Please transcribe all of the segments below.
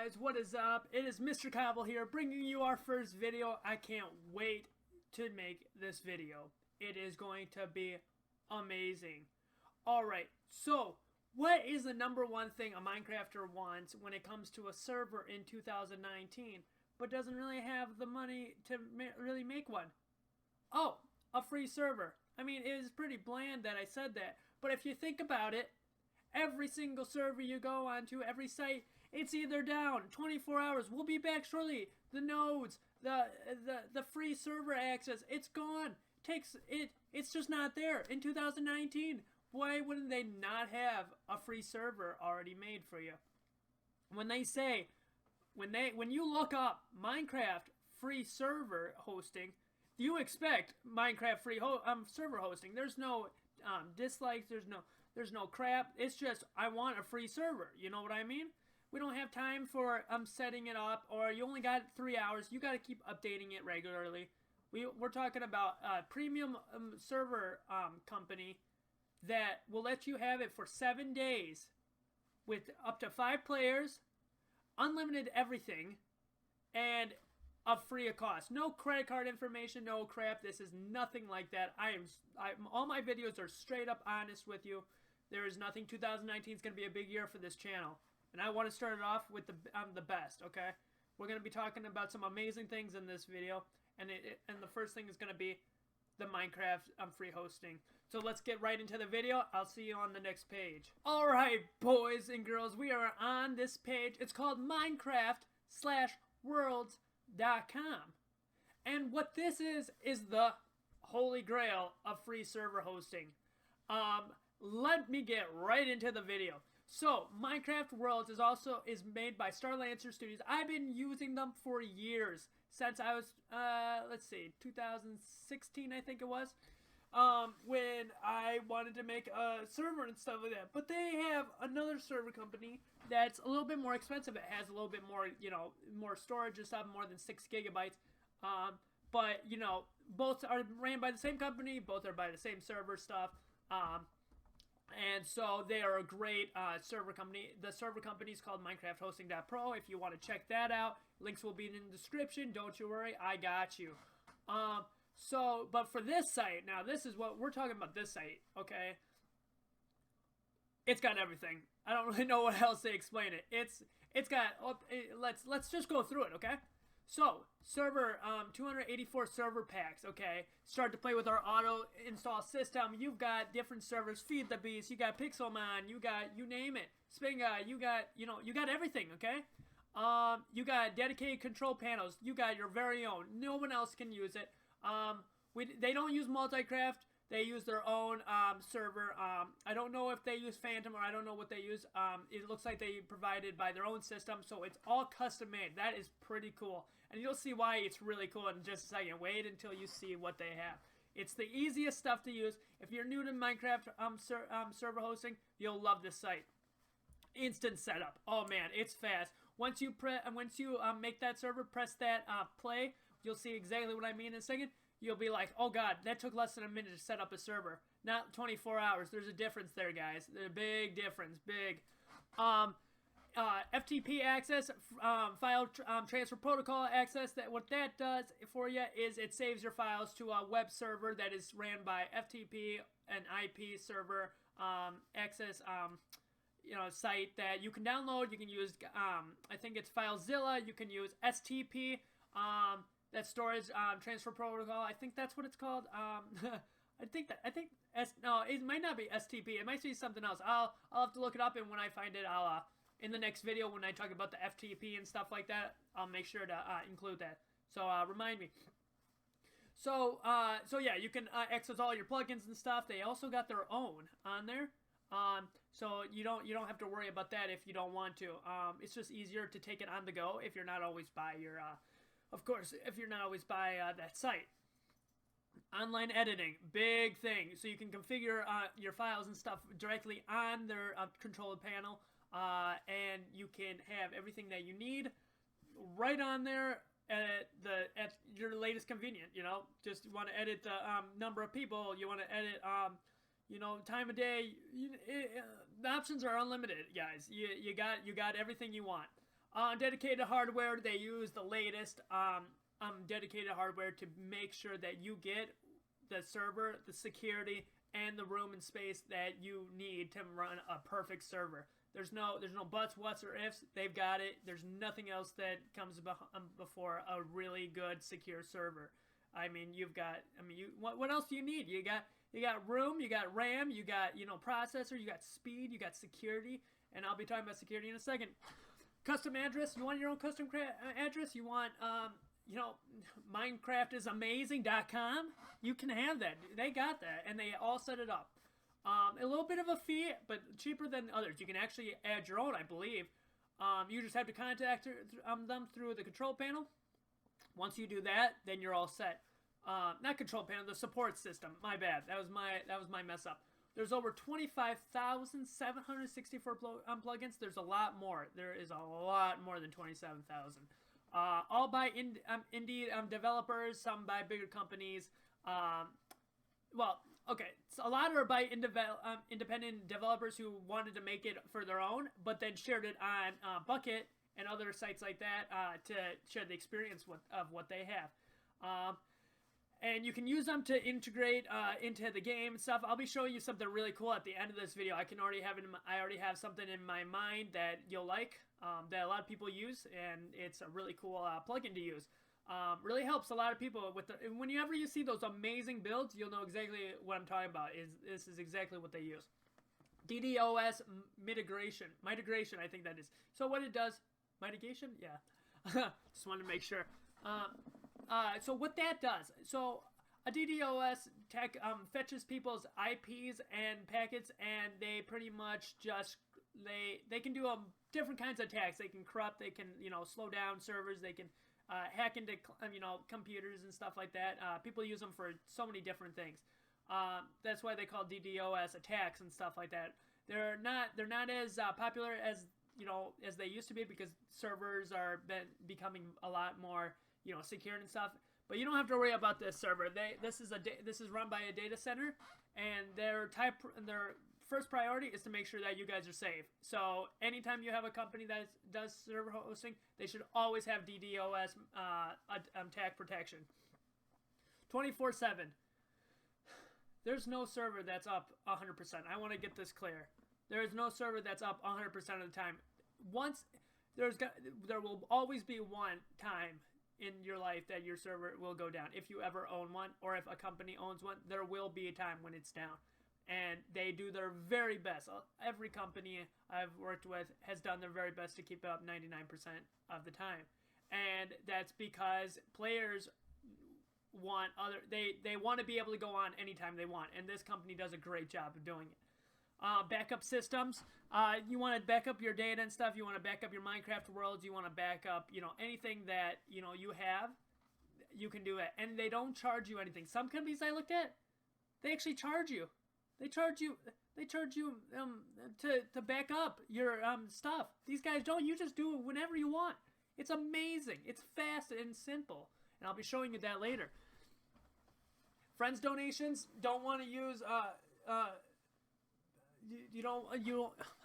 guys, what is up? It is Mr. Cobble here, bringing you our first video. I can't wait to make this video. It is going to be amazing. Alright, so what is the number one thing a Minecrafter wants when it comes to a server in 2019, but doesn't really have the money to really make one? Oh, a free server. I mean, it is pretty bland that I said that, but if you think about it, every single server you go onto, every site, it's either down 24 hours. We'll be back shortly. The nodes, the free server access, it's gone. It's just not there in 2019. Why wouldn't they not have a free server already made for you? When they say, when you look up Minecraft free server hosting, you expect Minecraft free server hosting. There's no dislikes. There's no crap. It's just, I want a free server. You know what I mean? We don't have time for setting it up, or you only got 3 hours. You got to keep updating it regularly. We're talking about a premium server company that will let you have it for 7 days with up to 5 players, unlimited everything, and free of cost. No credit card information, no crap. This is nothing like that. All my videos are straight up honest with you. There is nothing. 2019 is going to be a big year for this channel, and I want to start it off with the best. Okay, we're going to be talking about some amazing things in this video, and the first thing is going to be the Minecraft free hosting. So let's get right into the video. I'll see you on the next page. All right, boys and girls, we are on this page. It's called Minecraft/worlds.com, and what this is the holy grail of free server hosting. Let me get right into the video. So, Minecraft Worlds is made by Starlancer Studios. I've been using them for years, since I was, let's see, 2016 I think it was, when I wanted to make a server and stuff like that. But they have another server company that's a little bit more expensive. It has a little bit more, more storage and stuff, more than 6 gigabytes. But, both are ran by the same company, both are by the same server stuff. And so they are a great server company. The server company is called MinecraftHosting.pro. If you want to check that out, links will be in the description. Don't you worry, I got you. But for this site, now this is what we're talking about. This site, okay? It's got everything. I don't really know what else to explain it. It's got. Let's just go through it, okay? So, server, 284 server packs, okay? Start to play with our auto-install system. You've got different servers, Feed the Beast, you got Pixelmon, you got, you name it, Spinga, you got, you got everything, okay? You got dedicated control panels, you got your very own. No one else can use it. They don't use Multicraft. They use their own server. I don't know if they use Phantom, or I don't know what they use. It looks like they provided by their own system, so it's all custom made. That is pretty cool, and you'll see why it's really cool in just a second. Wait until you see what they have. It's the easiest stuff to use. If you're new to Minecraft server hosting, you'll love this site. Instant setup. Oh man, it's fast. Once you make that server, press that play. You'll see exactly what I mean in a second. You'll be like, oh god, that took less than a minute to set up a server. Not 24 hours. There's a difference there, guys. There's a big difference. Big. FTP access, file transfer protocol access. What that does for you is it saves your files to a web server that is ran by FTP, an IP server access site that you can download. You can use, I think it's FileZilla. You can use STP. That storage transfer protocol. I think that's what it's called. No, it might not be STP. It might be something else. I'll have to look it up, and when I find it, I'll in the next video when I talk about the FTP and stuff like that, I'll make sure to include that. So remind me. So yeah, you can access all your plugins and stuff. They also got their own on there. So you don't have to worry about that if you don't want to. It's just easier to take it on the go if you're not always by your of course, if you're not always by that site. Online editing, big thing. So you can configure your files and stuff directly on their control panel, and you can have everything that you need right on there at your latest convenience. Just want to edit the number of people. You want to edit time of day. The options are unlimited, guys. You got everything you want. Dedicated hardware, they use the latest dedicated hardware to make sure that you get the server, the security, and the room and space that you need to run a perfect server. There's no buts, whats, or ifs. They've got it. There's nothing else that comes before a really good, secure server. I mean, what else do you need? You got room, you got RAM, you got processor, you got speed, you got security, and I'll be talking about security in a second. Custom address. You want your own custom address? You want MinecraftIsAmazing.com? You can have that. They got that, and they all set it up. A little bit of a fee, but cheaper than others. You can actually add your own, I believe. You just have to contact them through the control panel. Once you do that, then you're all set. Not control panel, the support system. My bad. That was my mess up. There's over 25,764 plugins. There's a lot more. There is a lot more than 27,000. All by indie developers, some by bigger companies. Well, okay, so a lot are by independent developers who wanted to make it for their own, but then shared it on Bucket and other sites like that to share the experience of what they have. And you can use them to integrate into the game and stuff. I'll be showing you something really cool at the end of this video. I already have something in my mind that you'll like, that a lot of people use, and it's a really cool plugin to use. Really helps a lot of people with whenever you see those amazing builds, you'll know exactly what I'm talking about. This is exactly what they use. DDoS mitigation, I think that is. So what it does, mitigation, yeah. Just wanted to make sure. So what that does, so a DDoS tech fetches people's IPs and packets, and they pretty much just they can do different kinds of attacks. They can corrupt, they can slow down servers, they can hack into computers and stuff like that. People use them for so many different things. That's why they call DDoS attacks and stuff like that. They're not as popular as as they used to be, because servers are becoming a lot more secure and stuff. But you don't have to worry about this server. This is run by a data center, and their first priority is to make sure that you guys are safe. So anytime you have a company that does server hosting, they should always have DDoS attack protection. 24/7. There's no server that's up 100%. I want to get this clear. There is no server that's up 100% of the time. There will always be one time in your life that your server will go down. If you ever own one, or if a company owns one, there will be a time when it's down. And they do their very best. Every company I've worked with has done their very best to keep it up 99% of the time. And that's because players want they want to be able to go on anytime they want, and this company does a great job of doing it. Backup systems. You want to back up your data and stuff. You want to back up your Minecraft worlds. You want to back up, anything that, you have. You can do it. And they don't charge you anything. Some companies I looked at, they actually charge you. They charge you to back up your stuff. These guys don't. You just do it whenever you want. It's amazing. It's fast and simple. And I'll be showing you that later. Friends donations. Don't want to use you don't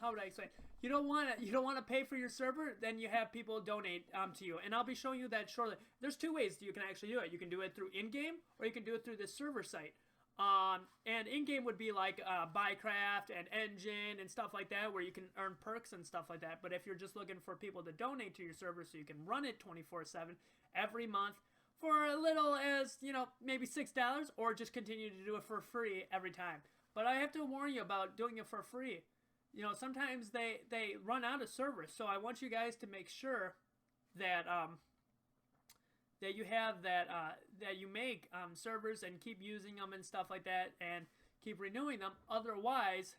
how would I explain? You don't want to pay for your server, then you have people donate to you, and I'll be showing you that shortly. There's two ways you can actually do it. You can do it through in-game, or you can do it through the server site. And in-game would be like Buycraft and Engine and stuff like that, where you can earn perks and stuff like that. But if you're just looking for people to donate to your server so you can run it 24/7 every month for a little as, maybe $6, or just continue to do it for free every time. But I have to warn you about doing it for free. Sometimes they run out of servers, so I want you guys to make sure that that you have that you make servers and keep using them and stuff like that, and keep renewing them. Otherwise,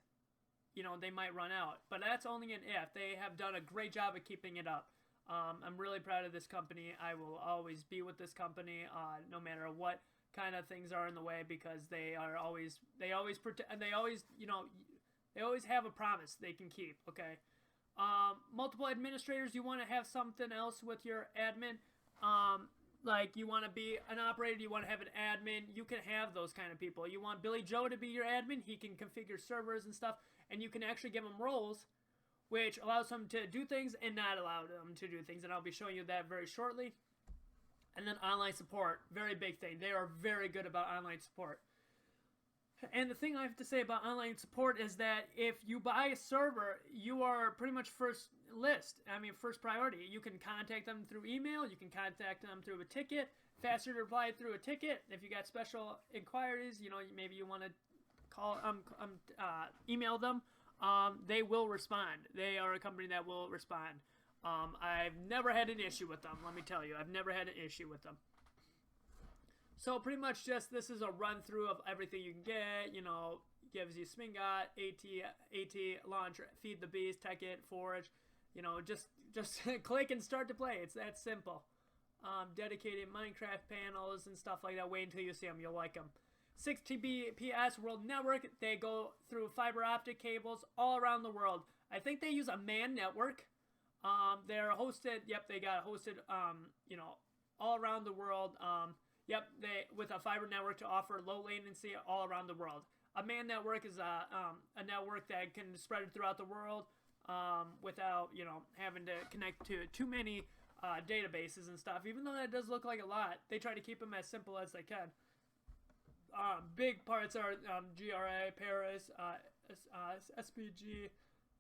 they might run out. But that's only an if. They have done a great job of keeping it up. I'm really proud of this company. I will always be with this company, no matter what kind of things are in the way, because they always have a promise they can keep. Okay. Multiple administrators. You want to have something else with your admin. Like you want to be an operator, you want to have an admin, you can have those kind of people. You want Billy Joe to be your admin, he can configure servers and stuff, and you can actually give him roles which allows them to do things and not allow them to do things, and I'll be showing you that very shortly. And then online support, very big thing. They are very good about online support. And the thing I have to say about online support is that if you buy a server, you are pretty much first priority. You can contact them through email. You can contact them through a ticket. Faster to reply through a ticket. If you got special inquiries, maybe you want to call, email them. They will respond. They are a company that will respond. I've never had an issue with them. Let me tell you, I've never had an issue with them. So pretty much just this is a run through of everything you can get. Gives you Smingot, AT, launch, feed the beast, tech it, forage. Just click and start to play. It's that simple. Dedicated Minecraft panels and stuff like that. Wait until you see them. You'll like them. 6 Gbps world network. They go through fiber optic cables all around the world. I think they use a MAN network. They're hosted. Yep, they got hosted. All around the world. Yep, with a fiber network to offer low latency all around the world. A MAN network is a network that can spread it throughout the world without having to connect to too many databases and stuff. Even though that does look like a lot, they try to keep them as simple as they can. Big parts are GRA, Paris, SPG.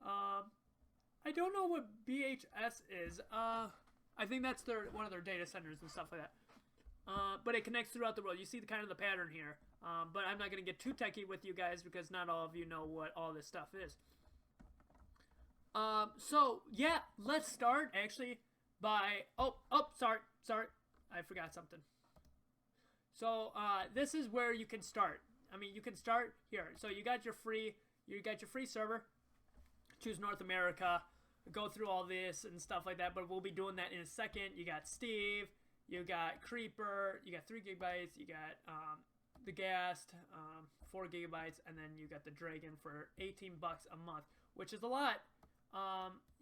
I don't know what BHS is. I think that's one of their data centers and stuff like that. But it connects throughout the world. You see the kind of the pattern here. But I'm not going to get too techie with you guys because not all of you know what all this stuff is. So yeah, let's start actually by sorry, I forgot something. So this is where you can start. You can start here. So you got your free server. Choose North America. Go through all this and stuff like that. But we'll be doing that in a second. You got Steve. You got Creeper, you got 3 gigabytes, you got the Ghast, 4 gigabytes, and then you got the Dragon for $18 a month, which is a lot.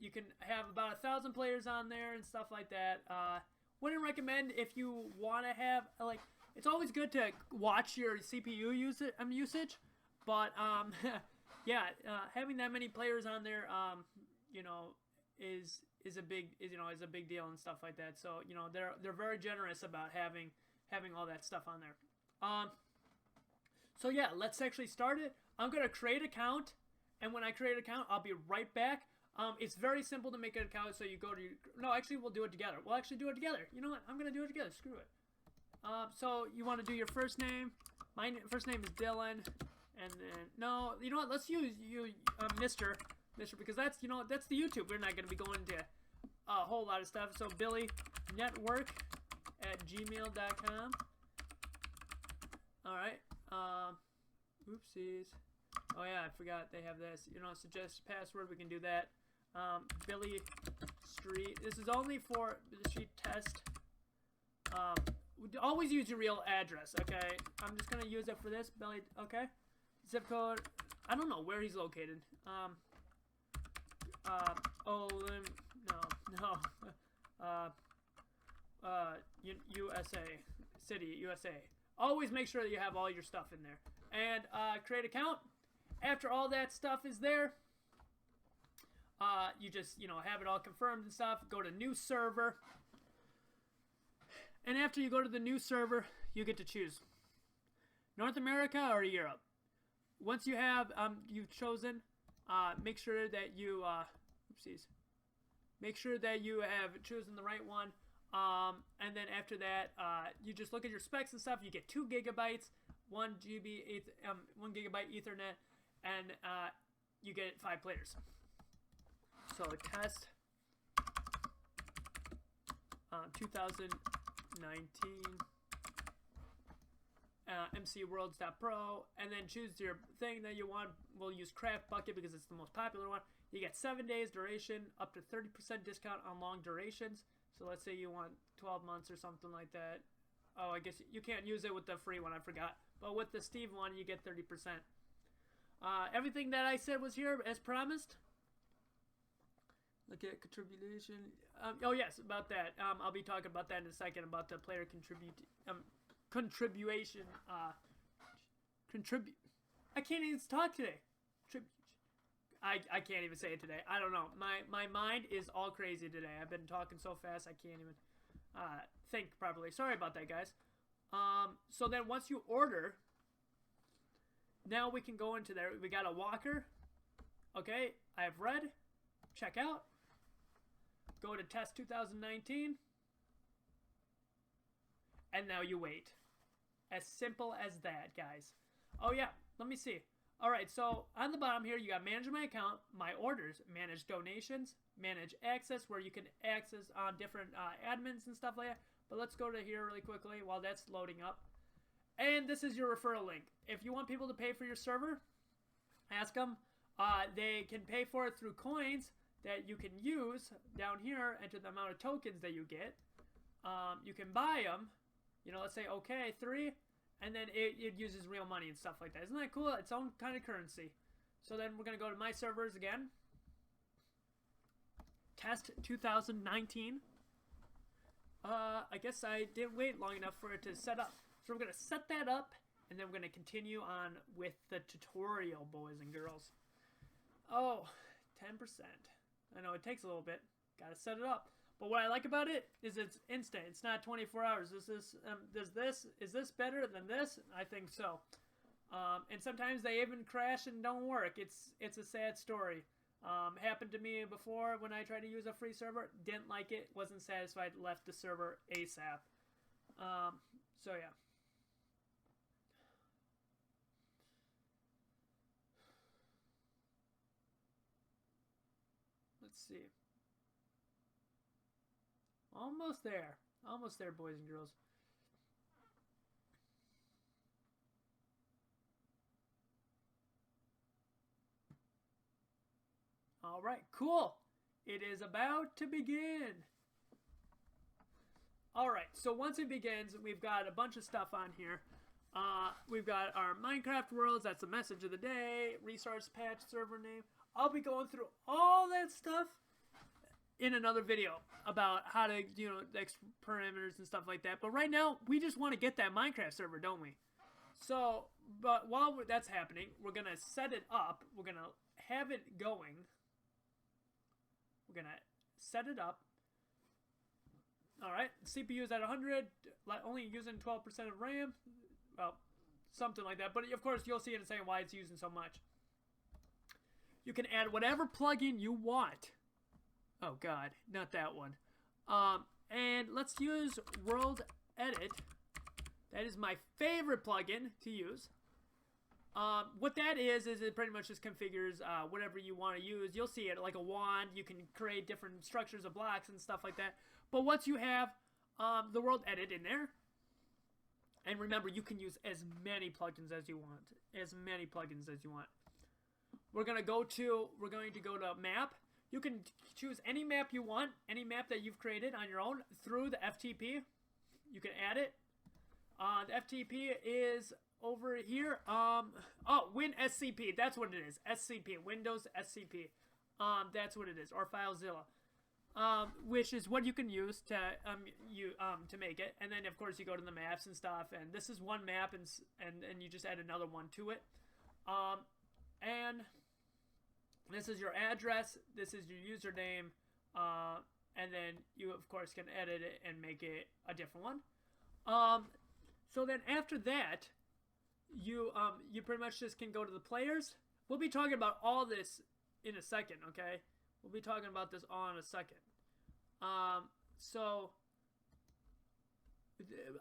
You can have about 1,000 players on there and stuff like that. Wouldn't recommend if you want to have, it's always good to watch your CPU usage, but yeah, having that many players on there, is a big deal and stuff like that. So they're very generous about having all that stuff on there. So yeah, let's actually start it. I'm gonna create an account, and when I create an account, I'll be right back. It's very simple to make an account. So you go to actually we'll do it together. We'll actually do it together. You know what? I'm gonna do it together. Screw it. So you want to do your first name. My first name is Dylan, and then no, you know what? Let's use Mr. because that's that's the YouTube. We're not gonna be going into a whole lot of stuff. So Billy Network at gmail.com. All right. Oopsies. Oh yeah, I forgot they have this. Suggest password. We can do that. Billy Street. This is only for the street test. Always use your real address. Okay. I'm just gonna use it for this. Billy. Okay. Zip code. I don't know where he's located. USA. City, USA. Always make sure that you have all your stuff in there. And create account. After all that stuff is there, you just, have it all confirmed and stuff. Go to new server. And after you go to the new server, you get to choose North America or Europe. Once you have, you've chosen, make sure that you, make sure that you have chosen the right one. And then after that, you just look at your specs and stuff. You get 2 gigabytes, 1 gigabyte Ethernet, and you get 5 players. So test 2019 mcworlds.pro, and then choose your thing that you want. We'll use Craft Bucket because it's the most popular one. You get 7 days duration, up to 30% discount on long durations. So let's say you want 12 months or something like that. Oh, I guess you can't use it with the free one, I forgot. But with the Steve one, you get 30%. Everything that I said was here as promised. Look at contribution. Oh yes, about that. I'll be talking about that in a second, about the player contribution. I can't even talk today. I can't even say it today. I don't know. My mind is all crazy today. I've been talking so fast I can't even think properly. Sorry about that, guys. So then once you order, now we can go into there. We got a walker. Okay, I have read. Check out. Go to test 2019. And now you wait. As simple as that, guys. Oh yeah, let me see. Alright, so on the bottom here, you got manage my account, my orders, manage donations, manage access, where you can access on different admins and stuff like that. But let's go to here really quickly while that's loading up. And this is your referral link. If you want people to pay for your server, ask them. They can pay for it through coins that you can use down here, enter the amount of tokens that you get. You can buy them. You know, let's say, okay, 3. And then it uses real money and stuff like that. Isn't that cool? Its own kind of currency. So then we're going to go to my servers again. Test 2019. I guess I didn't wait long enough for it to set up. So we're going to set that up. And then we're going to continue on with the tutorial, boys and girls. Oh, 10%. I know it takes a little bit. Got to set it up. But what I like about it is it's instant. It's not 24 hours. Is this better than this? I think so. And sometimes they even crash and don't work. It's a sad story. Happened to me before when I tried to use a free server. Didn't like it. Wasn't satisfied. Left the server ASAP. So yeah. Let's see. Almost there. Almost there, boys and girls. All right, cool. It is about to begin. All right, so once it begins, we've got a bunch of stuff on here. We've got our Minecraft worlds. That's the message of the day. Resource patch, server name. I'll be going through all that stuff in another video about how to, you know, perimeters and stuff like that. But right now, we just want to get that Minecraft server, don't we? So, but while that's happening, we're going to set it up. We're going to have it going. We're going to set it up. All right, CPU is at 100, only using 12% of RAM. Well, something like that. But of course, you'll see it saying why it's using so much. You can add whatever plugin you want. Oh god, not that one. And let's use World Edit. That is my favorite plugin to use. What that is it pretty much just configures whatever you want to use. You'll see it like a wand. You can create different structures of blocks and stuff like that. But once you have the World Edit in there, and remember, you can use as many plugins as you want. As many plugins as you want. We're going to go to map. You can choose any map you want, any map that you've created on your own through the FTP. You can add it. The FTP is over here. Oh, WinSCP. That's what it is. SCP. Windows SCP. That's what it is. Or FileZilla. Which is what you can use to make it. And then of course you go to the maps and stuff. And this is one map, and you just add another one to it. And this is your address. This is your username. And then you, of course, can edit it and make it a different one. So then after that, you pretty much just can go to the players. We'll be talking about all this in a second, okay? We'll be talking about this all in a second. So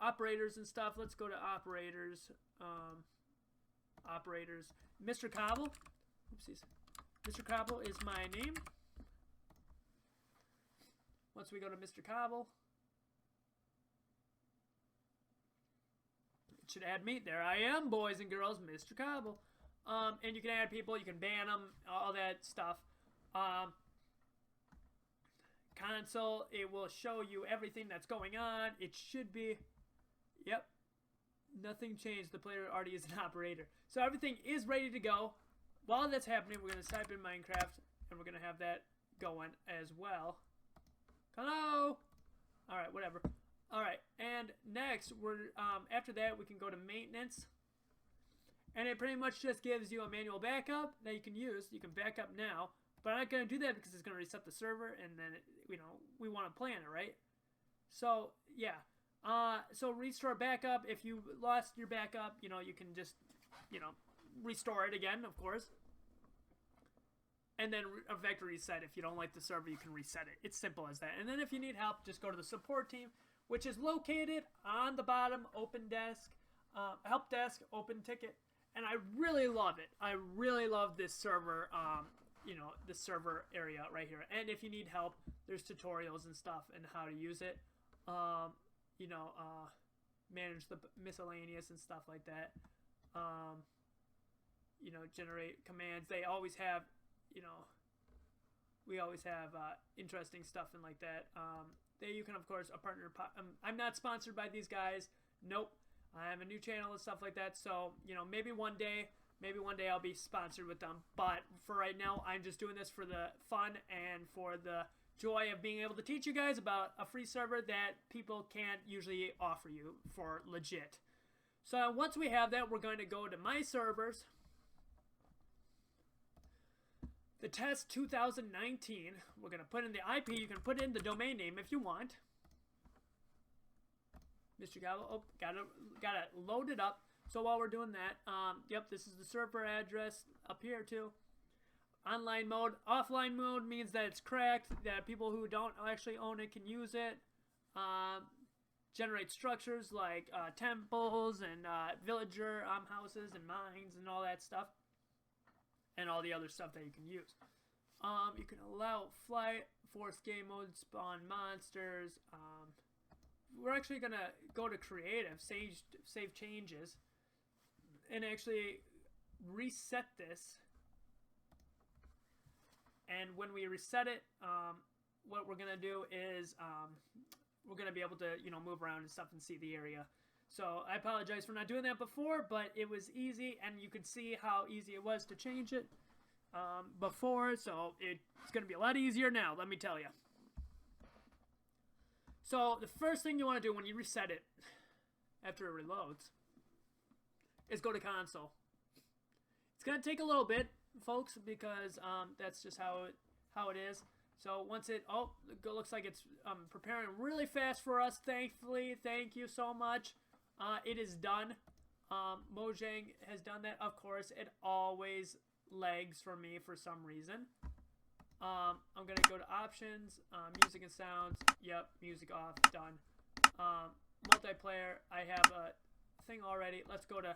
operators and stuff. Let's go to operators. Operators. Mr. Cobble. Oopsies. Mr. Cobble is my name. Once we go to Mr. Cobble, it should add me. There I am, boys and girls, Mr. Cobble. And you can add people, you can ban them, all that stuff. Console, it will show you everything that's going on. It should be, yep, nothing changed. The player already is an operator. So everything is ready to go. While that's happening, we're going to type in Minecraft, and we're going to have that going as well. Hello! Alright, whatever. Alright, and next, we're after that, we can go to maintenance. And it pretty much just gives you a manual backup that you can use. You can back up now. But I'm not going to do that because it's going to reset the server. And then, we want to play on it, right? So, yeah. So restore backup. If you lost your backup, you can just, restore it again, of course. And then a factory reset. If you don't like the server, you can reset it. It's simple as that. And then if you need help, just go to the support team, which is located on the bottom, open desk, help desk, open ticket. And I really love it. I really love this server, this server area right here. And if you need help, there's tutorials and stuff and how to use it. Manage the miscellaneous and stuff like that. Generate commands. They always have, we always have interesting stuff and like that. You can, of course, a partner. I'm not sponsored by these guys. Nope. I have a new channel and stuff like that. So, maybe one day I'll be sponsored with them. But for right now, I'm just doing this for the fun and for the joy of being able to teach you guys about a free server that people can't usually offer you for legit. So once we have that, we're going to go to my servers. The test 2019. We're going to put in the IP. You can put in the domain name if you want. Mr. Gallo, oh, gotta load it up. So while we're doing that, yep, this is the server address up here too. Online mode. Offline mode means that it's cracked, that people who don't actually own it can use it. Generate structures like temples and villager houses and mines and all that stuff. And all the other stuff that you can use. You can allow flight, force game mode, spawn monsters. We're actually going to go to creative, save changes, and actually reset this. And when we reset it, what we're going to do is we're going to be able to, move around and stuff and see the area. So I apologize for not doing that before, but it was easy, and you can see how easy it was to change it before. So it's going to be a lot easier now, let me tell you. So the first thing you want to do when you reset it, after it reloads, is go to console. It's going to take a little bit, folks, because that's just how it is. So once it looks like it's preparing really fast for us, thankfully. Thank you so much. It is done. Mojang has done that. Of course, it always lags for me for some reason. I'm going to go to options, music and sounds. Yep, music off, done. Multiplayer, I have a thing already. Let's go to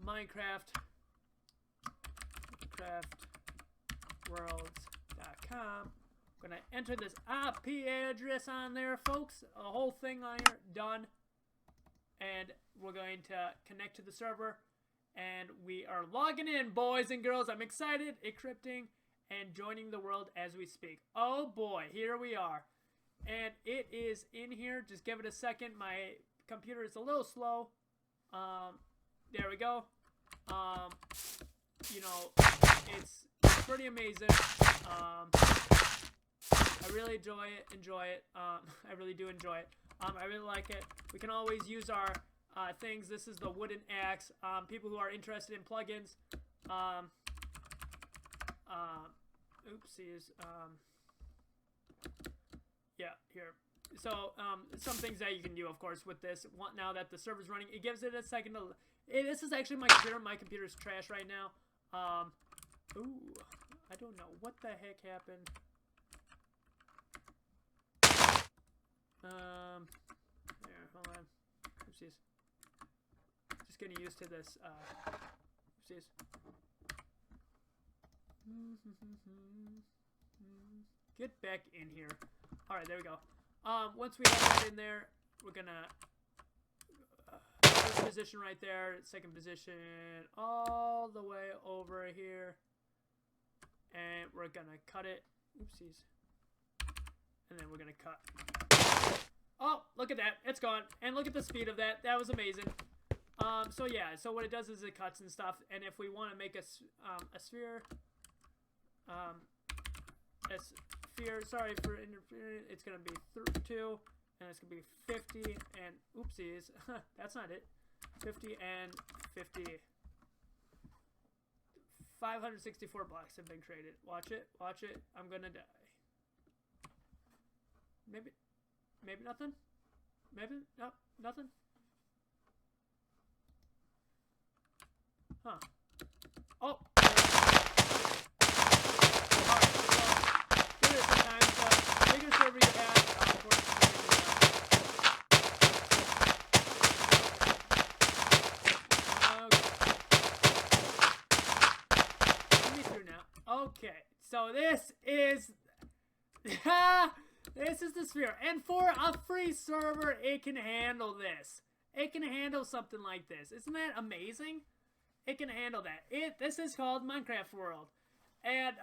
MinecraftWorlds.com. I'm going to enter this IP address on there, folks. A whole thing on here, done. And we're going to connect to the server. And we are logging in, boys and girls. I'm excited, encrypting, and joining the world as we speak. Oh boy, here we are. And it is in here. Just give it a second. My computer is a little slow. There we go. It's pretty amazing. I really enjoy it. I really do enjoy it. I really like it. We can always use our things. This is the wooden axe. People who are interested in plugins. Oopsies. Yeah, here. So, some things that you can do, of course, with this. Now that the server's running, it gives it a second to... This is actually my computer. My computer's trash right now. Ooh, I don't know what the heck happened. There, hold on. Oopsies. Just getting used to this. Oopsies. Get back in here. Alright, there we go. Once we have that in there, we're gonna first position right there, second position all the way over here, and we're gonna cut it. Oopsies. And then we're gonna cut. Oh, look at that, it's gone. And look at the speed of that. That was amazing. So yeah, so what it does is it cuts and stuff, and if we want to make a sphere, sorry for interfering, it's gonna be 2, and it's gonna be 50, and oopsies, that's not it, 50 and 50. 564 blocks have been created. Watch it. Watch it. I'm gonna die. Maybe nothing? Maybe? No, nothing? Huh. Oh! Alright, so, do this sometimes. The bigger server you have, of course, let me through now. Okay, so this is... This is the sphere, and for a free server, it can handle this. It can handle something like this. Isn't that amazing? It can handle that. This is called Minecraft World, and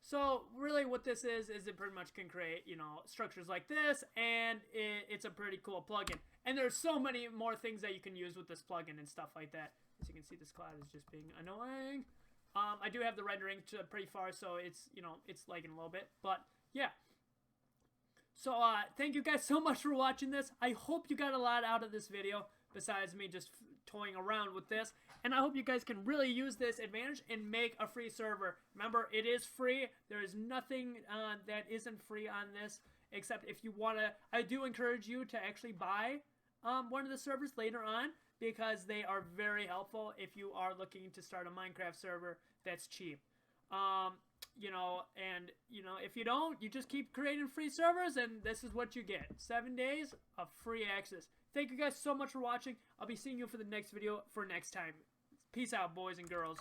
so really what this is it pretty much can create, you know, structures like this, and it's a pretty cool plugin. And there's so many more things that you can use with this plugin and stuff like that. As you can see, this cloud is just being annoying. I do have the rendering to pretty far, so it's, you know, it's lagging a little bit, but yeah. So, thank you guys so much for watching this. I hope you got a lot out of this video, besides me just toying around with this. And I hope you guys can really use this advantage and make a free server. Remember, it is free. There is nothing that isn't free on this, except if you want to. I do encourage you to actually buy one of the servers later on, because they are very helpful if you are looking to start a Minecraft server that's cheap. You know, and, you know, if you don't, you just keep creating free servers, and this is what you get. 7 days of free access. Thank you guys so much for watching. I'll be seeing you for the next video for next time. Peace out, boys and girls.